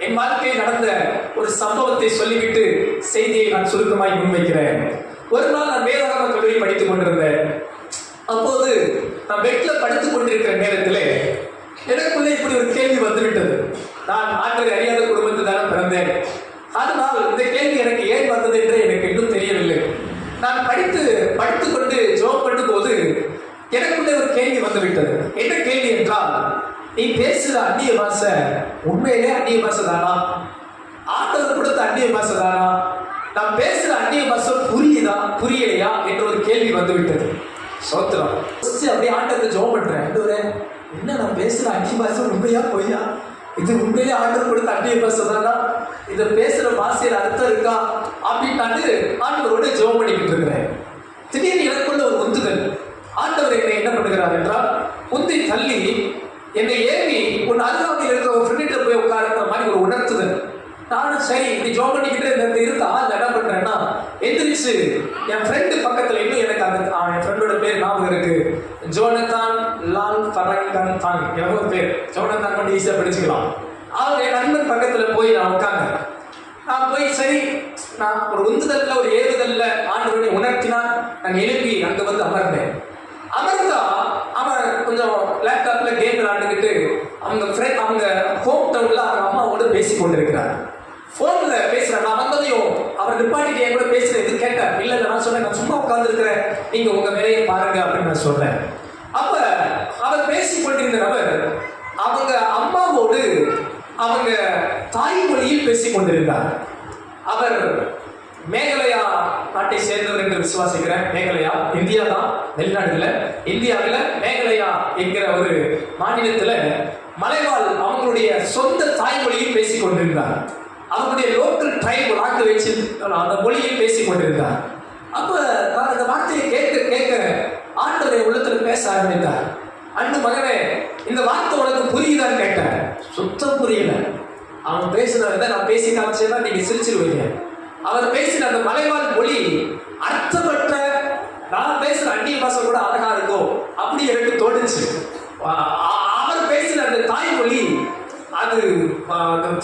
என் வாழ்க்கையில் நடந்த ஒரு சம்பவத்தை சொல்லிவிட்டு செய்தியை நான் சுருக்கமாய் முன்வைக்கிறேன். ஒரு நாள் நான் வேதாகம கல்லூரி படித்துக் கொண்டிருந்தேன். அப்போது நான் பெட்ல படுத்துக் கொண்டிருக்கிற நேரத்தில் எனக்குள்ளே இப்படி ஒரு கேள்வி வந்துவிட்டது. நான் ஆண்டவரை அறியாத குடும்பத்தில் தானே பிறந்தேன். அதனால் இந்த கேள்வி எனக்கு ஏன் வந்தது என்று எனக்கு இன்னும் தெரியவில்லை. நான் படித்துக் கொண்டு ஜோம் பண்ணும் போது எனக்குள்ளே ஒரு கேள்வி வந்துவிட்டது. என்ன கேள்வி என்றால், நீ பேசுற அந்நிய பாஷை உண்மையிலே அந்நிய பாஷை தானா? ஆண்டவர் கொடுத்த அந்நிய பாஷை தானா? நான் பேசுற அந்நிய பாஷை புரியுதா புரியலையா என்ற ஒரு கேள்வி வந்துவிட்டது. சோத்திரம். அப்படியே ஆண்டவரை ஜோம் பண்றேன். என்ன நான் பேசுற அந்நிய பாஷை உண்மையா பொய்யா? இது உண்மையிலே ஆண்டவர் கொடுத்த அந்நிய பாஷை தானா? இதை பேசுற பாஷையில் அர்த்தம் இருக்கா அப்படின்னு ஆண்டவரோட ஜோம் பண்ணிக்கிட்டு இருக்கிறேன். திடீர்னு எனக்குள்ள ஒரு உந்துதல். ஆண்டவர் என்னை என்ன பண்ணுகிறார் என்றால், உந்தி தள்ளி என்னை ஏறி உன் அருகாமையில் இருக்கிற ஒரு ஃப்ரெண்ட போய் உட்காருங்கிற மாதிரி ஒரு உணர்த்துதல். நானும் சரி இப்படி ஜோம் பண்ணிக்கிட்டு இருந்தா என்ன பண்றேன்னா, எந்திரிச்சு என் ஃப்ரெண்டு பக்கத்துல இன்னும் எனக்கு என் ஃப்ரெண்டோட பேர் ஞாபகம் இருக்கு. ஜோனதான் லால் பரங்கன் தான் எவ்வளோ பேர். ஜோனதான் மட்டும் ஈஸியா படிச்சுக்கலாம். அவங்க என் நண்பன் பக்கத்துல போய் நான் உட்கார்ந்தேன். நான் போய் சரி, நான் ஒரு உந்துதல்ல ஒரு ஏவுதல்ல ஆண்டவரை உணர்த்தினான். நான் எழுப்பி அங்க வந்து அமர்ந்தேன். அமர்ந்தா அவன் கொஞ்சம் லேப்டாப்ல கேம் விளையாண்டுக்கிட்டு அவங்க ஹோம் டவுன்ல அவங்க அம்மாவோட பேசி கொண்டிருக்கிறார். போன்ல பேசுறேன். நான் வந்ததையும் அவர் நிப்பாட்டிட்டு என் கூட பேசுறது கேட்டேன். இல்ல நான் சொன்னேன், நான் சும்மா உட்கார்ந்து இருக்கிறேன், நீங்க உங்க வேலையை பாருங்க அப்படின்னு நான் சொன்னேன். அப்ப அவர் பேசி கொண்டிருந்த நபர் அவங்க அம்மாவோடு அவங்க தாய்மொழியில் பேசி கொண்டிருந்தார். அவர் மேகலயா நாட்டை சேர்ந்தவர் என்று விசுவாசிக்கிறேன். மேகலயா இந்தியா தான், வெளிநாடுல. இந்தியாவில் மேகலயா என்கிற ஒரு மாநிலத்துல மலைவாழ் அவங்களுடைய சொந்த தாய்மொழியில் பேசிக் கொண்டிருந்தார். அவங்களுடைய லோக்கல் ட்ரைப் லாங்குவேஜ் அந்த மொழியில் பேசிக் கொண்டிருந்தார். அப்ப நான் அந்த வார்த்தையை கேட்க ஆண்டவரை உள்ளத்துல பேச ஆரம்பித்தார். அன்பு மகனே, இந்த வார்த்தை உனக்கு புரியுதான்னு கேட்டேன். சுத்தம் புரியல. அவன் பேசுனதை நான் பேசி காமிச்சேன்னா நீங்க சிரிச்சிருவீங்க. அவர் பேசின அந்த மலைவாழ் மொழி அர்த்தமற்ற, நான் பேசுற அந்நிய பாஷை கூட அழகா இருக்கும் அப்படி எனக்கு தோணுச்சு. அவர் பேசின அந்த தாய்மொழி, அது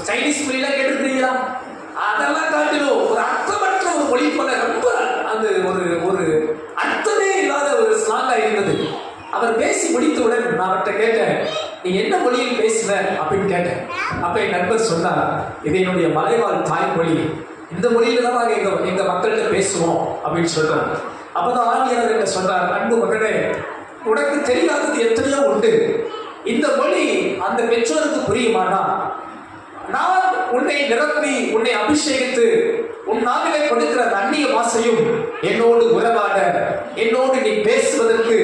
சைனீஸ் மொழியெல்லாம் கேட்டுருக்கீங்களா? அதெல்லாம் காட்டிலும் ஒரு அர்த்தமற்ற ஒரு மொழி போல ரொம்ப அது ஒரு அர்த்தமே இல்லாத ஒரு ஸ்லாங்கா இருந்தது. அவர் பேசி முடித்தவுடன் நான் அவர்கிட்ட கேட்டேன், நீ என்ன மொழியில் பேசுவ அப்படின்னு கேட்டேன். அப்ப என் நண்பர் சொன்னார், இது என்னுடைய மலைவாழ் தாய்மொழி, இந்த மொழியில தான் நாங்கள் எங்க மக்கள்கிட்ட பேசுவோம் அப்படின்னு சொல்றாங்க. அப்பதான் ஆங்கிலர் என்ன சொல்றார், அன்பு மகனே, உனக்கு தெரியாதது எத்தனையோ உண்டு. இந்த மொழி அந்த பெற்றோருக்கு புரியுமானா, நான் உன்னை நிரப்பி உன்னை அபிஷேகித்து உன் நாவிலே கொடுக்கிற அந்நிய பாஷையும் என்னோடு உறவாட, என்னோடு நீ பேசுவதற்கு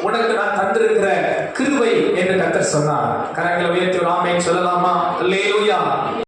உனக்கு நான் தந்திருக்கிற கிருபை என்று கர்த்தர் சொன்னார். கரங்களை உயர்த்தி ஒரு ஆமென் சொல்லலாமா? அல்லேலூயா.